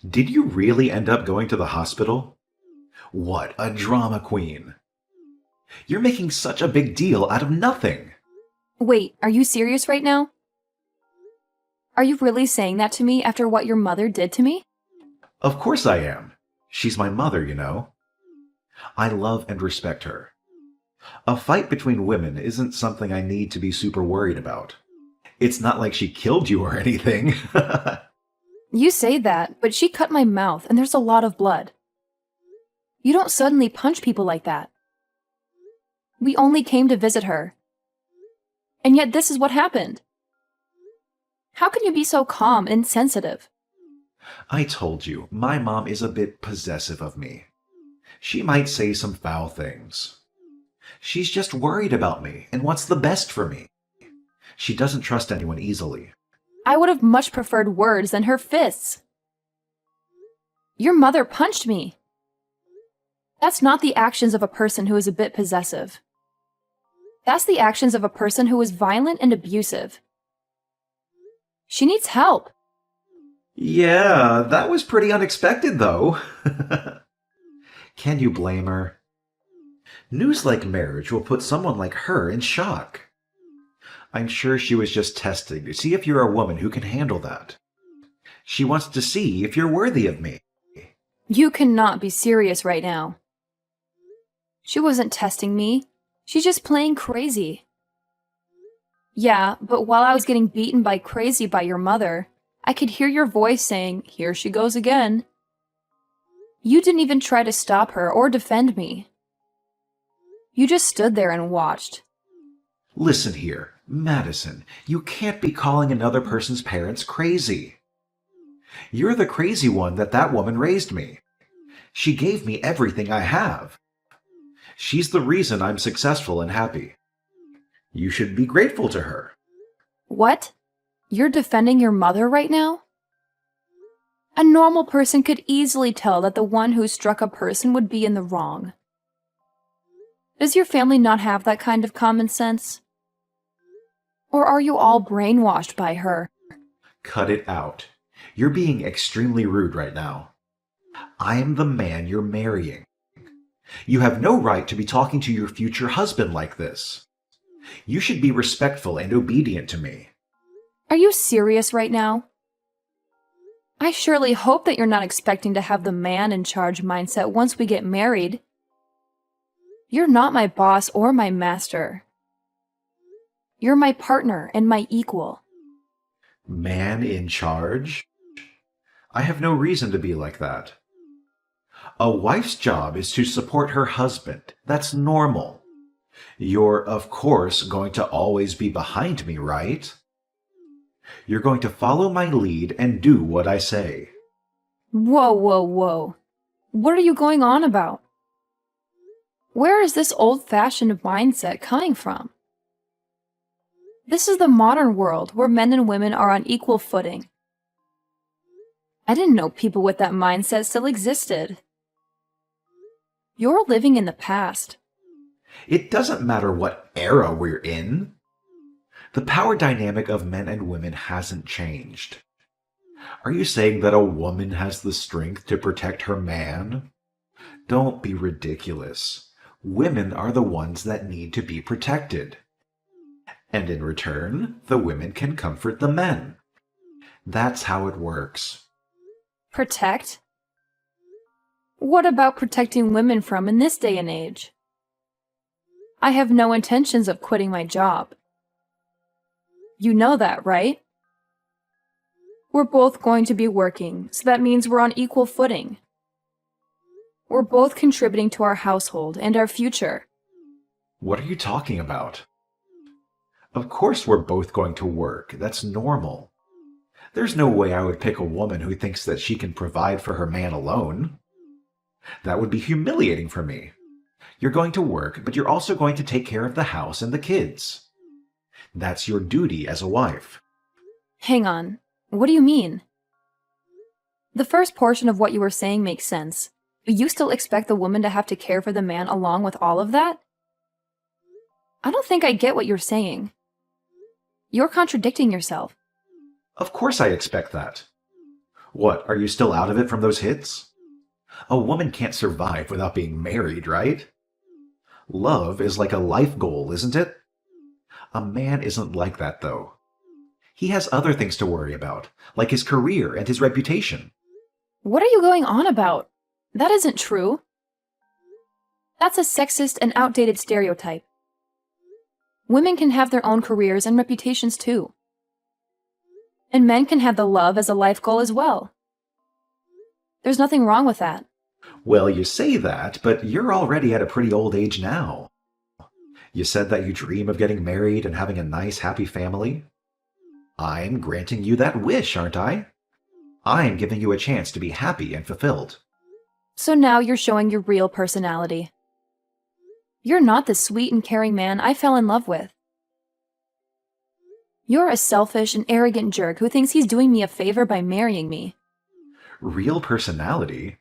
Did you really end up going to the hospital? What a drama queen. You're making such a big deal out of nothing. Wait, are you serious right now? Are you really saying that to me after what your mother did to me? Of course I am. She's my mother, you know. I love and respect her. A fight between women isn't something I need to be super worried about. It's not like she killed you or anything. You say that, but she cut my mouth and there's a lot of blood. You don't suddenly punch people like that. We only came to visit her. And yet this is what happened. How can you be so calm and sensitive? I told you, my mom is a bit possessive of me. She might say some foul things. She's just worried about me and wants the best for me. She doesn't trust anyone easily. I would have much preferred words than her fists. Your mother punched me. That's not the actions of a person who is a bit possessive. That's the actions of a person who is violent and abusive. She needs help. Yeah, that was pretty unexpected, though. Can you blame her? News like marriage will put someone like her in shock. I'm sure she was just testing to see if you're a woman who can handle that. She wants to see if you're worthy of me. You cannot be serious right now. She wasn't testing me. She's just playing crazy. Yeah, but while I was getting beaten by crazy by your mother, I could hear your voice saying, "Here she goes again." You didn't even try to stop her or defend me. You just stood there and watched. Listen here, Madison, you can't be calling another person's parents crazy. You're the crazy one that woman raised me. She gave me everything I have. She's the reason I'm successful and happy. You should be grateful to her. What? You're defending your mother right now? A normal person could easily tell that the one who struck a person would be in the wrong. Does your family not have that kind of common sense? Or are you all brainwashed by her? Cut it out. You're being extremely rude right now. I am the man you're marrying. You have no right to be talking to your future husband like this. You should be respectful and obedient to me. Are you serious right now? I surely hope that you're not expecting to have the man in charge mindset once we get married. You're not my boss or my master. You're my partner and my equal. Man in charge? I have no reason to be like that. A wife's job is to support her husband. That's normal. You're, of course, going to always be behind me, right? You're going to follow my lead and do what I say. Whoa, whoa, whoa. What are you going on about? Where is this old-fashioned mindset coming from? This is the modern world where men and women are on equal footing. I didn't know people with that mindset still existed. You're living in the past. It doesn't matter what era we're in. The power dynamic of men and women hasn't changed. Are you saying that a woman has the strength to protect her man? Don't be ridiculous. Women are the ones that need to be protected. And in return, the women can comfort the men. That's how it works. Protect? What about protecting women from in this day and age? I have no intentions of quitting my job. You know that, right? We're both going to be working, so that means we're on equal footing. We're both contributing to our household and our future. What are you talking about? Of course we're both going to work. That's normal. There's no way I would pick a woman who thinks that she can provide for her man alone. That would be humiliating for me. You're going to work, but you're also going to take care of the house and the kids. That's your duty as a wife. Hang on. What do you mean? The first portion of what you were saying makes sense, but you still expect the woman to have to care for the man along with all of that? I don't think I get what you're saying. You're contradicting yourself. Of course I expect that. What, are you still out of it from those hits? A woman can't survive without being married, right? Love is like a life goal, isn't it? A man isn't like that, though. He has other things to worry about, like his career and his reputation. What are you going on about? That isn't true. That's a sexist and outdated stereotype. Women can have their own careers and reputations too. And men can have the love as a life goal as well. There's nothing wrong with that. Well, you say that, but you're already at a pretty old age now. You said that you dream of getting married and having a nice, happy family. I'm granting you that wish, aren't I? I'm giving you a chance to be happy and fulfilled. So now you're showing your real personality. You're not the sweet and caring man I fell in love with. You're a selfish and arrogant jerk who thinks he's doing me a favor by marrying me. Real personality?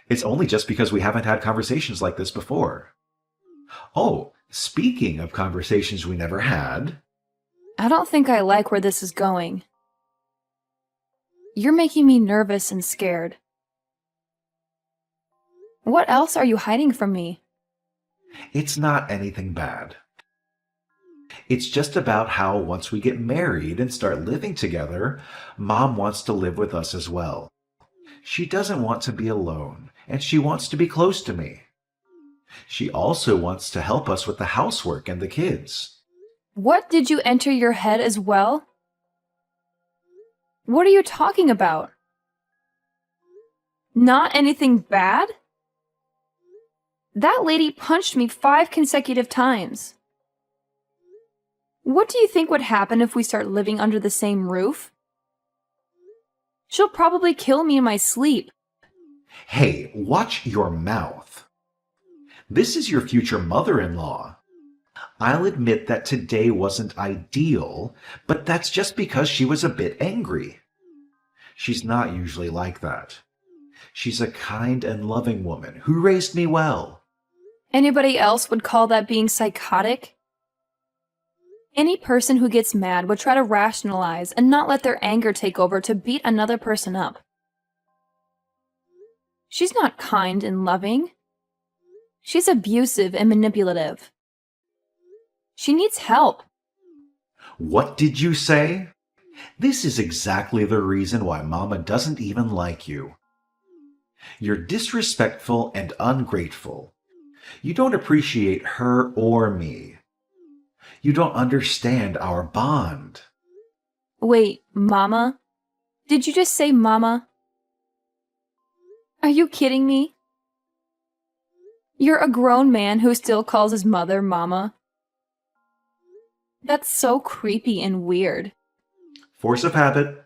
It's only just because we haven't had conversations like this before. Oh, speaking of conversations we never had... I don't think I like where this is going. You're making me nervous and scared. What else are you hiding from me? It's not anything bad. It's just about how once we get married and start living together, Mom wants to live with us as well. She doesn't want to be alone, and she wants to be close to me. She also wants to help us with the housework and the kids. What did you enter your head as well? What are you talking about? Not anything bad? That lady punched me 5 consecutive times. What do you think would happen if we start living under the same roof? She'll probably kill me in my sleep. Hey, watch your mouth. This is your future mother-in-law. I'll admit that today wasn't ideal, but that's just because she was a bit angry. She's not usually like that. She's a kind and loving woman who raised me well. Anybody else would call that being psychotic? Any person who gets mad would try to rationalize and not let their anger take over to beat another person up. She's not kind and loving. She's abusive and manipulative. She needs help. What did you say? This is exactly the reason why Mama doesn't even like you. You're disrespectful and ungrateful. You don't appreciate her or me. You don't understand our bond. Wait, Mama? Did you just say Mama? Are you kidding me? You're a grown man who still calls his mother Mama. That's so creepy and weird. Force of habit.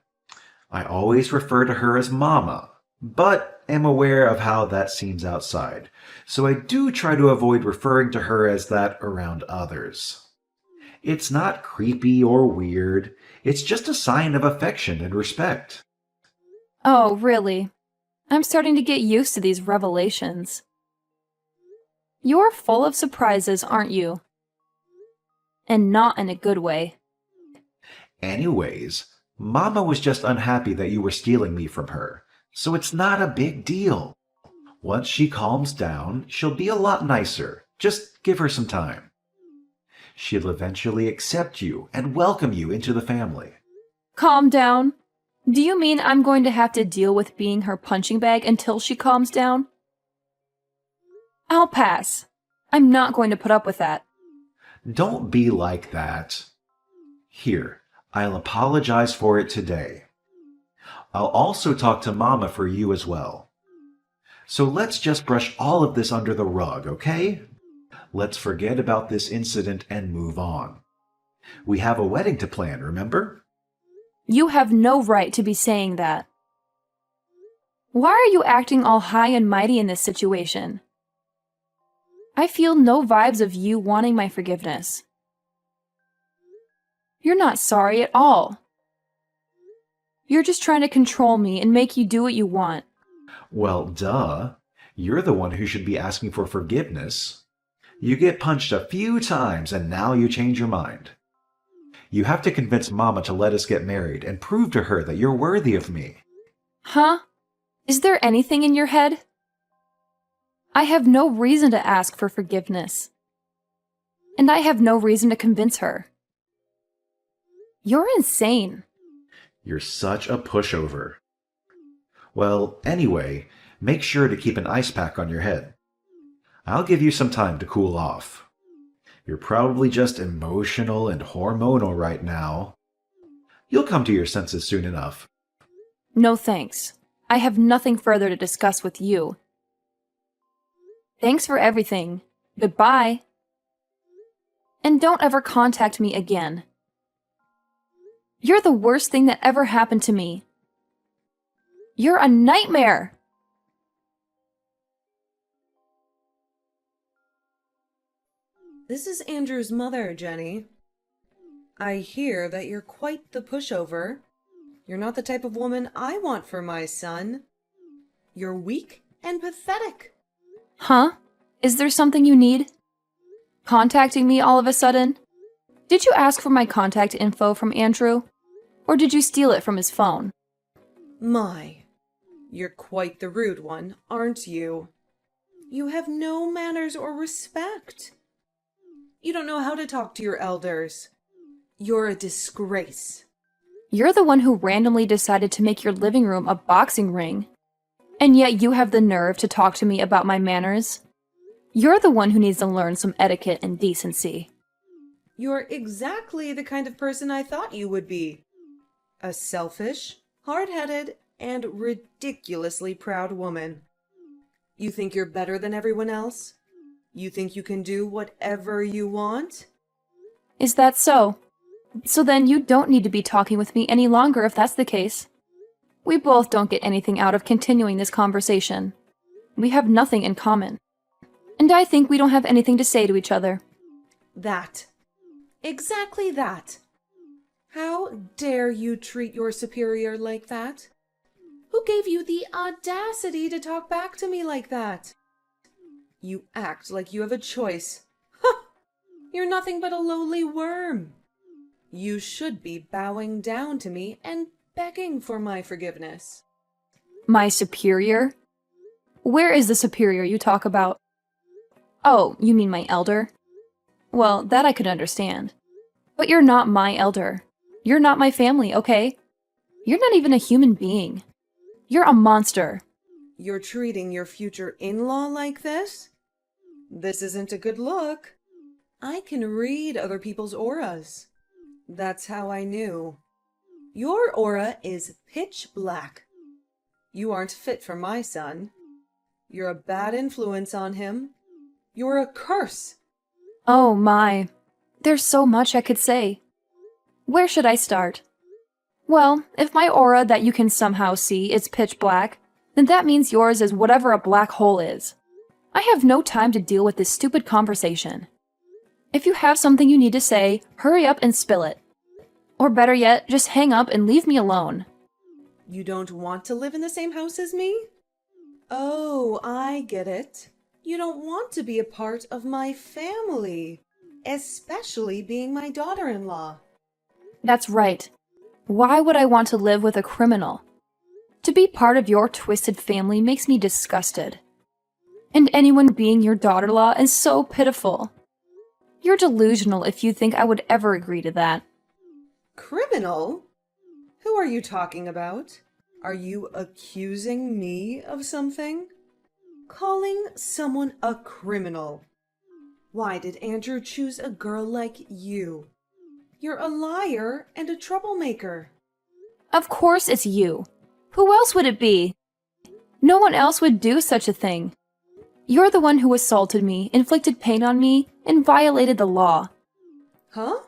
I always refer to her as Mama, but am aware of how that seems outside, so I do try to avoid referring to her as that around others. It's not creepy or weird, it's just a sign of affection and respect. Oh, really? I'm starting to get used to these revelations. You're full of surprises, aren't you? And not in a good way. Anyways, Mama was just unhappy that you were stealing me from her, so it's not a big deal. Once she calms down, she'll be a lot nicer. Just give her some time. She'll eventually accept you and welcome you into the family. Calm down? Do you mean I'm going to have to deal with being her punching bag until she calms down? I'll pass. I'm not going to put up with that. Don't be like that. Here, I'll apologize for it today. I'll also talk to Mama for you as well. So let's just brush all of this under the rug, okay? Let's forget about this incident and move on. We have a wedding to plan, remember? You have no right to be saying that. Why are you acting all high and mighty in this situation? I feel no vibes of you wanting my forgiveness. You're not sorry at all. You're just trying to control me and make you do what you want. Well, duh. You're the one who should be asking for forgiveness. You get punched a few times and now you change your mind. You have to convince Mama to let us get married and prove to her that you're worthy of me. Huh? Is there anything in your head? I have no reason to ask for forgiveness. And I have no reason to convince her. You're insane. You're such a pushover. Well, anyway, make sure to keep an ice pack on your head. I'll give you some time to cool off. You're probably just emotional and hormonal right now. You'll come to your senses soon enough. No thanks. I have nothing further to discuss with you. Thanks for everything. Goodbye. And don't ever contact me again. You're the worst thing that ever happened to me. You're a nightmare! This is Andrew's mother, Jenny. I hear that you're quite the pushover. You're not the type of woman I want for my son. You're weak and pathetic. Huh? Is there something you need? Contacting me all of a sudden? Did you ask for my contact info from Andrew? Or did you steal it from his phone? My, you're quite the rude one, aren't you? You have no manners or respect. You don't know how to talk to your elders. You're a disgrace. You're the one who randomly decided to make your living room a boxing ring. And yet you have the nerve to talk to me about my manners. You're the one who needs to learn some etiquette and decency. You're exactly the kind of person I thought you would be. A selfish, hard-headed, and ridiculously proud woman. You think you're better than everyone else? You think you can do whatever you want? Is that so? So then you don't need to be talking with me any longer if that's the case. We both don't get anything out of continuing this conversation. We have nothing in common. And I think we don't have anything to say to each other. That. Exactly that. How dare you treat your superior like that? Who gave you the audacity to talk back to me like that? You act like you have a choice. Ha! You're nothing but a lowly worm. You should be bowing down to me and begging for my forgiveness. My superior? Where is the superior you talk about? Oh, you mean my elder? Well, that I could understand. But you're not my elder. You're not my family, okay? You're not even a human being. You're a monster. You're treating your future in-law like this? This isn't a good look. I can read other people's auras. That's how I knew. Your aura is pitch black. You aren't fit for my son. You're a bad influence on him. You're a curse. Oh my. There's so much I could say. Where should I start? Well, if my aura that you can somehow see is pitch black, then that means yours is whatever a black hole is. I have no time to deal with this stupid conversation. If you have something you need to say, hurry up and spill it. Or better yet, just hang up and leave me alone. You don't want to live in the same house as me? Oh, I get it. You don't want to be a part of my family, especially being my daughter-in-law. That's right. Why would I want to live with a criminal? To be part of your twisted family makes me disgusted. And anyone being your daughter-in-law is so pitiful. You're delusional if you think I would ever agree to that. Criminal? Who are you talking about? Are you accusing me of something? Calling someone a criminal? Why did Andrew choose a girl like you? You're a liar and a troublemaker. Of course it's you. Who else would it be? No one else would do such a thing. You're the one who assaulted me, inflicted pain on me, and violated the law. Huh?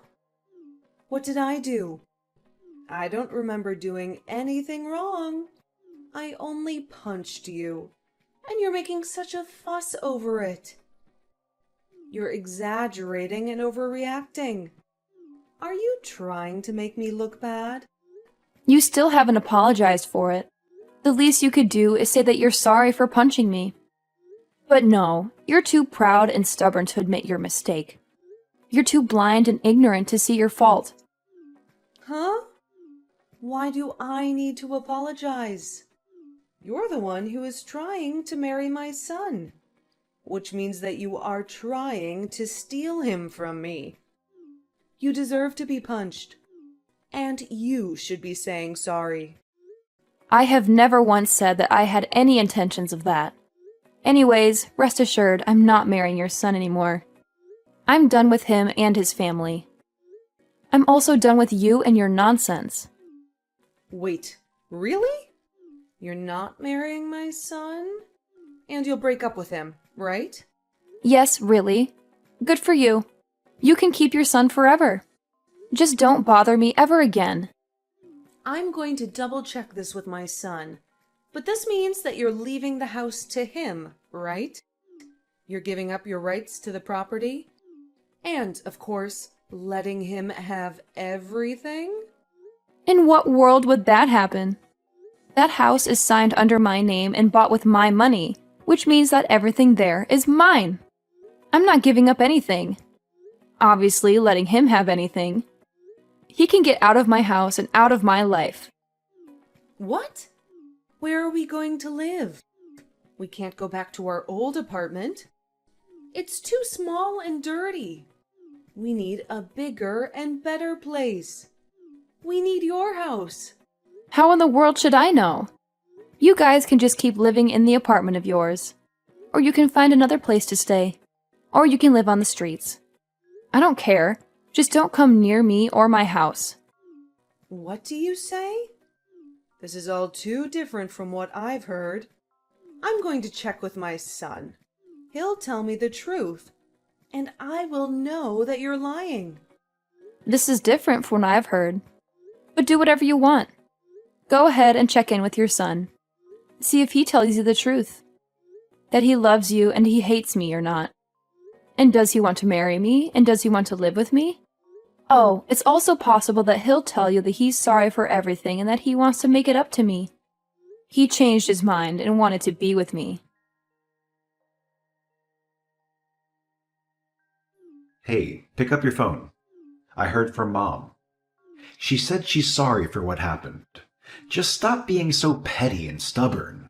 What did I do? I don't remember doing anything wrong. I only punched you, and you're making such a fuss over it. You're exaggerating and overreacting. Are you trying to make me look bad? You still haven't apologized for it. The least you could do is say that you're sorry for punching me. But no, you're too proud and stubborn to admit your mistake. You're too blind and ignorant to see your fault. Huh? Why do I need to apologize? You're the one who is trying to marry my son, which means that you are trying to steal him from me. You deserve to be punched, and you should be saying sorry. I have never once said that I had any intentions of that. Anyways, rest assured, I'm not marrying your son anymore. I'm done with him and his family. I'm also done with you and your nonsense. Wait, really? You're not marrying my son? And you'll break up with him, right? Yes, really. Good for you. You can keep your son forever. Just don't bother me ever again. I'm going to double check this with my son. But this means that you're leaving the house to him, right? You're giving up your rights to the property? And, of course, letting him have everything? In what world would that happen? That house is signed under my name and bought with my money, which means that everything there is mine. I'm not giving up anything. Obviously, letting him have anything. He can get out of my house and out of my life. What? Where are we going to live? We can't go back to our old apartment. It's too small and dirty. We need a bigger and better place. We need your house. How in the world should I know? You guys can just keep living in the apartment of yours. Or you can find another place to stay. Or you can live on the streets. I don't care. Just don't come near me or my house. What do you say? This is all too different from what I've heard. I'm going to check with my son. He'll tell me the truth, and I will know that you're lying. This is different from what I've heard. But do whatever you want. Go ahead and check in with your son. See if he tells you the truth. That he loves you and he hates me or not. And does he want to marry me? And does he want to live with me? Oh, it's also possible that he'll tell you that he's sorry for everything and that he wants to make it up to me. He changed his mind and wanted to be with me. Hey, pick up your phone. I heard from Mom. She said she's sorry for what happened. Just stop being so petty and stubborn.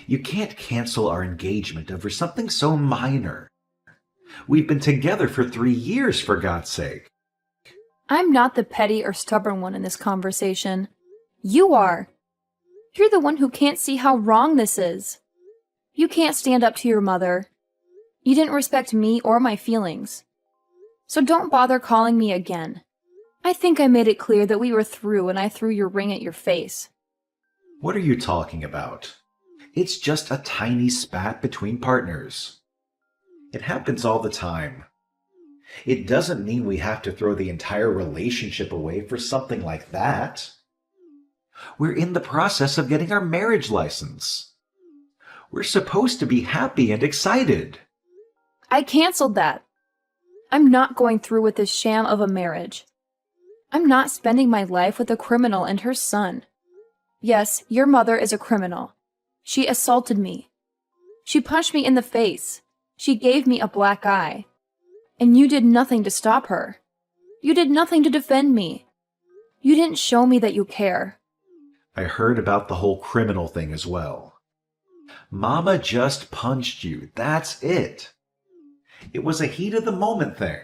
You can't cancel our engagement over something so minor. We've been together for 3 years, for God's sake. I'm not the petty or stubborn one in this conversation. You are. You're the one who can't see how wrong this is. You can't stand up to your mother. You didn't respect me or my feelings. So don't bother calling me again. I think I made it clear that we were through when I threw your ring at your face. What are you talking about? It's just a tiny spat between partners. It happens all the time. It doesn't mean we have to throw the entire relationship away for something like that. We're in the process of getting our marriage license. We're supposed to be happy and excited. I canceled that. I'm not going through with this sham of a marriage. I'm not spending my life with a criminal and her son. Yes, your mother is a criminal. She assaulted me. She punched me in the face. She gave me a black eye. And you did nothing to stop her. You did nothing to defend me. You didn't show me that you care. I heard about the whole criminal thing as well. Mama just punched you, that's it. It was a heat of the moment thing.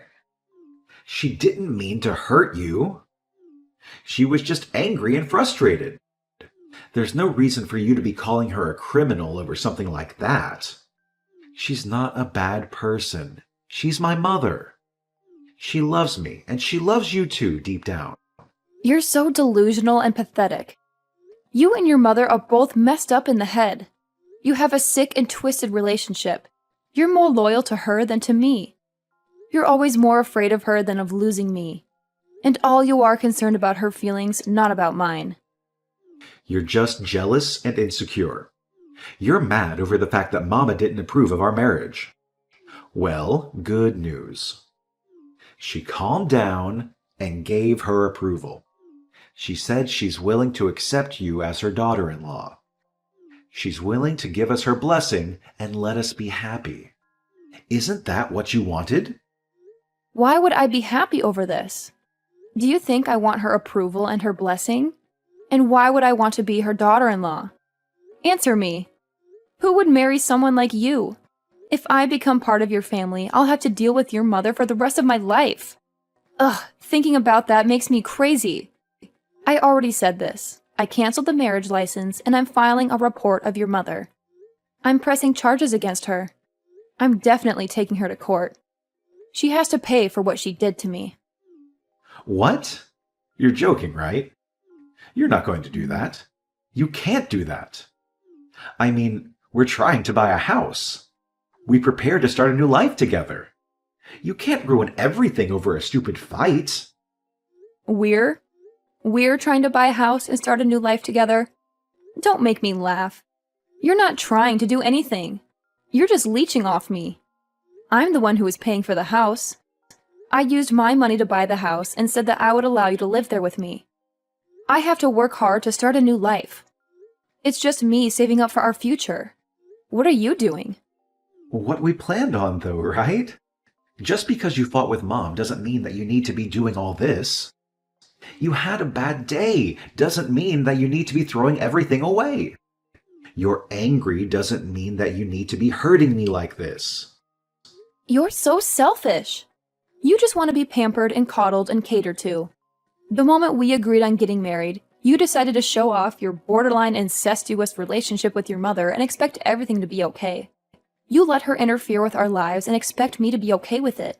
She didn't mean to hurt you. She was just angry and frustrated. There's no reason for you to be calling her a criminal over something like that. She's not a bad person. She's my mother. She loves me, and she loves you too, deep down. You're so delusional and pathetic. You and your mother are both messed up in the head. You have a sick and twisted relationship. You're more loyal to her than to me. You're always more afraid of her than of losing me. And all you are concerned about her feelings, not about mine. You're just jealous and insecure. You're mad over the fact that Mama didn't approve of our marriage. Well, good news. She calmed down and gave her approval. She said she's willing to accept you as her daughter-in-law. She's willing to give us her blessing and let us be happy. Isn't that what you wanted? Why would I be happy over this? Do you think I want her approval and her blessing? And why would I want to be her daughter-in-law? Answer me. Who would marry someone like you? If I become part of your family, I'll have to deal with your mother for the rest of my life. Ugh, thinking about that makes me crazy. I already said this. I canceled the marriage license and I'm filing a report of your mother. I'm pressing charges against her. I'm definitely taking her to court. She has to pay for what she did to me. What? You're joking, right? You're not going to do that. You can't do that. I mean, we're trying to buy a house. We prepare to start a new life together. You can't ruin everything over a stupid fight. We're trying to buy a house and start a new life together? Don't make me laugh. You're not trying to do anything. You're just leeching off me. I'm the one who is paying for the house. I used my money to buy the house and said that I would allow you to live there with me. I have to work hard to start a new life. It's just me saving up for our future. What are you doing? What we planned on, though, right? Just because you fought with Mom doesn't mean that you need to be doing all this. You had a bad day doesn't mean that you need to be throwing everything away. You're angry doesn't mean that you need to be hurting me like this. You're so selfish. You just want to be pampered and coddled and catered to. The moment we agreed on getting married, you decided to show off your borderline incestuous relationship with your mother and expect everything to be okay. You let her interfere with our lives and expect me to be okay with it.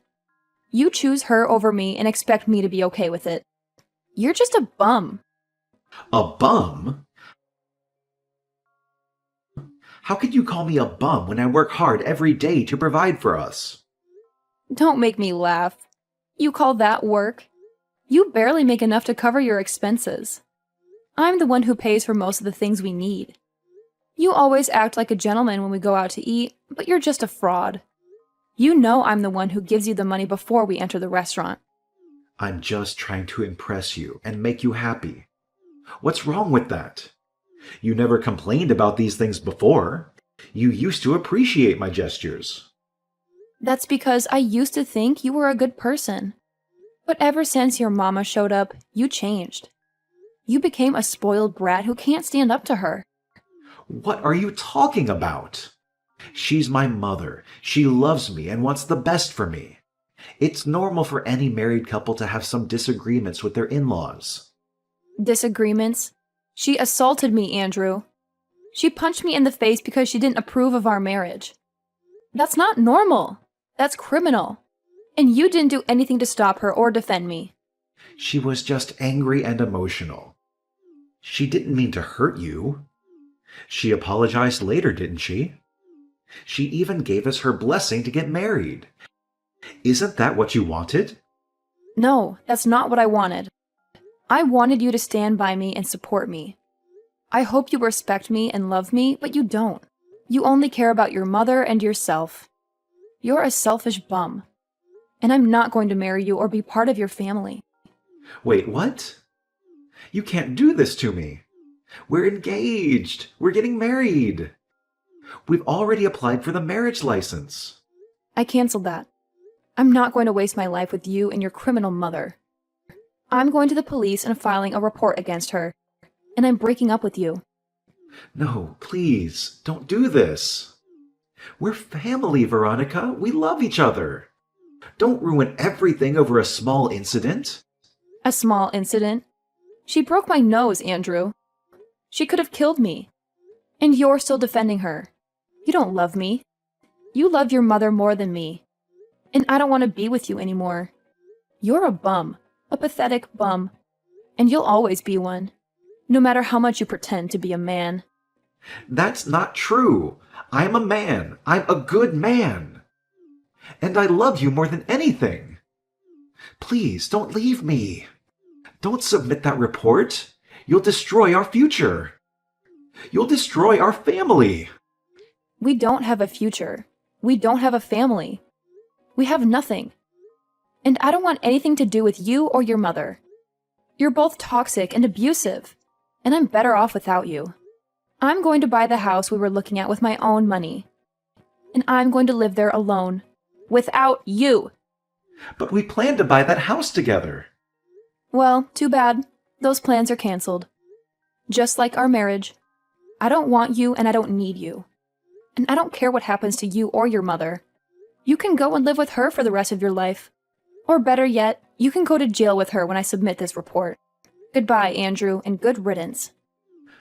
You choose her over me and expect me to be okay with it. You're just a bum. A bum? How could you call me a bum when I work hard every day to provide for us? Don't make me laugh. You call that work? You barely make enough to cover your expenses. I'm the one who pays for most of the things we need. You always act like a gentleman when we go out to eat, but you're just a fraud. You know I'm the one who gives you the money before we enter the restaurant. I'm just trying to impress you and make you happy. What's wrong with that? You never complained about these things before. You used to appreciate my gestures. That's because I used to think you were a good person. But ever since your mama showed up, you changed. You became a spoiled brat who can't stand up to her. What are you talking about? She's my mother. She loves me and wants the best for me. It's normal for any married couple to have some disagreements with their in-laws. Disagreements? She assaulted me, Andrew. She punched me in the face because she didn't approve of our marriage. That's not normal. That's criminal. And you didn't do anything to stop her or defend me. She was just angry and emotional. She didn't mean to hurt you. She apologized later, didn't she? She even gave us her blessing to get married. Isn't that what you wanted? No, that's not what I wanted. I wanted you to stand by me and support me. I hope you respect me and love me, but you don't. You only care about your mother and yourself. You're a selfish bum. And I'm not going to marry you or be part of your family. Wait, what? You can't do this to me. We're engaged. We're getting married. We've already applied for the marriage license. I canceled that. I'm not going to waste my life with you and your criminal mother. I'm going to the police and filing a report against her. And I'm breaking up with you. No, please, don't do this. We're family, Veronica. We love each other. Don't ruin everything over a small incident. A small incident? She broke my nose, Andrew. She could have killed me. And you're still defending her. You don't love me. You love your mother more than me. And I don't want to be with you anymore. You're a bum. A pathetic bum. And you'll always be one. No matter how much you pretend to be a man. That's not true. I'm a man. I'm a good man. And I love you more than anything. Please, don't leave me. Don't submit that report. You'll destroy our future. You'll destroy our family. We don't have a future. We don't have a family. We have nothing. And I don't want anything to do with you or your mother. You're both toxic and abusive. And I'm better off without you. I'm going to buy the house we were looking at with my own money. And I'm going to live there alone. Without you. But we planned to buy that house together. Well, too bad. Those plans are canceled. Just like our marriage. I don't want you and I don't need you. And I don't care what happens to you or your mother. You can go and live with her for the rest of your life. Or better yet, you can go to jail with her when I submit this report. Goodbye, Andrew, and good riddance.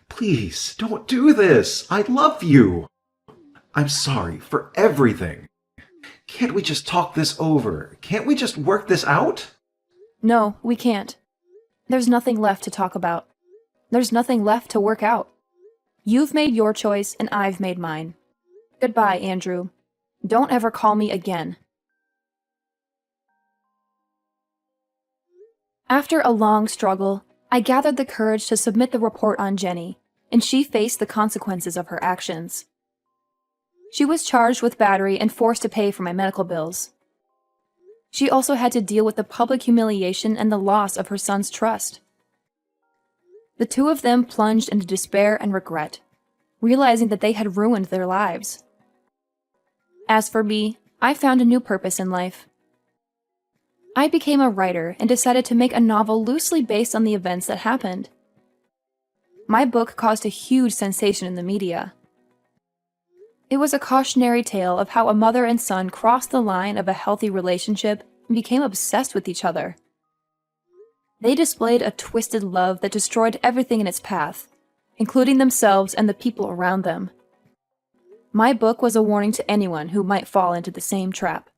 Please, don't do this. I love you. I'm sorry for everything. Can't we just talk this over? Can't we just work this out? No, we can't. There's nothing left to talk about. There's nothing left to work out. You've made your choice and I've made mine. Goodbye, Andrew. Don't ever call me again. After a long struggle, I gathered the courage to submit the report on Jenny, and she faced the consequences of her actions. She was charged with battery and forced to pay for my medical bills. She also had to deal with the public humiliation and the loss of her son's trust. The two of them plunged into despair and regret, realizing that they had ruined their lives. As for me, I found a new purpose in life. I became a writer and decided to make a novel loosely based on the events that happened. My book caused a huge sensation in the media. It was a cautionary tale of how a mother and son crossed the line of a healthy relationship and became obsessed with each other. They displayed a twisted love that destroyed everything in its path, including themselves and the people around them. My book was a warning to anyone who might fall into the same trap.